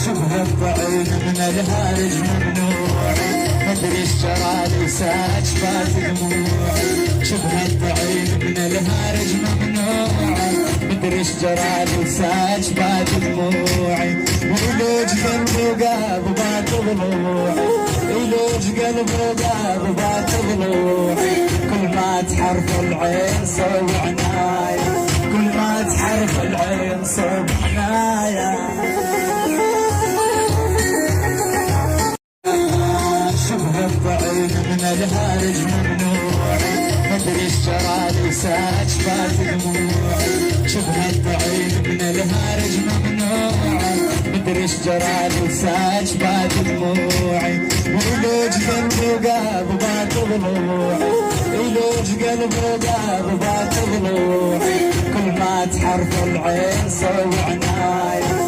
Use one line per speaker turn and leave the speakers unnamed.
شبه الطعين من الهارج ممنوعي مدري ايش جرالي ساج فات دموعي شبه الطعين من الهارج ممنوعي مدري ايش جرالي ساج فات دموعي ويلوج قلبي وقاب بات ضلوعي يلوج قلبي وقاب بات ضلوعي كل ما تحرف العين صوب عناية كل ما تحرف العين صوب عناية شبه الطعين من الهارج ممنوعي مدري ايش جرالي ساج فات دموعي شبه الطعين من الهارج ممنوعي مدري ايش جرالي ساج فات دموعي ويلوج قلبي وقاب بات ضلوعي يلوج قلبي وقاب بات ضلوعي كل ما تحرف العين صوب عناية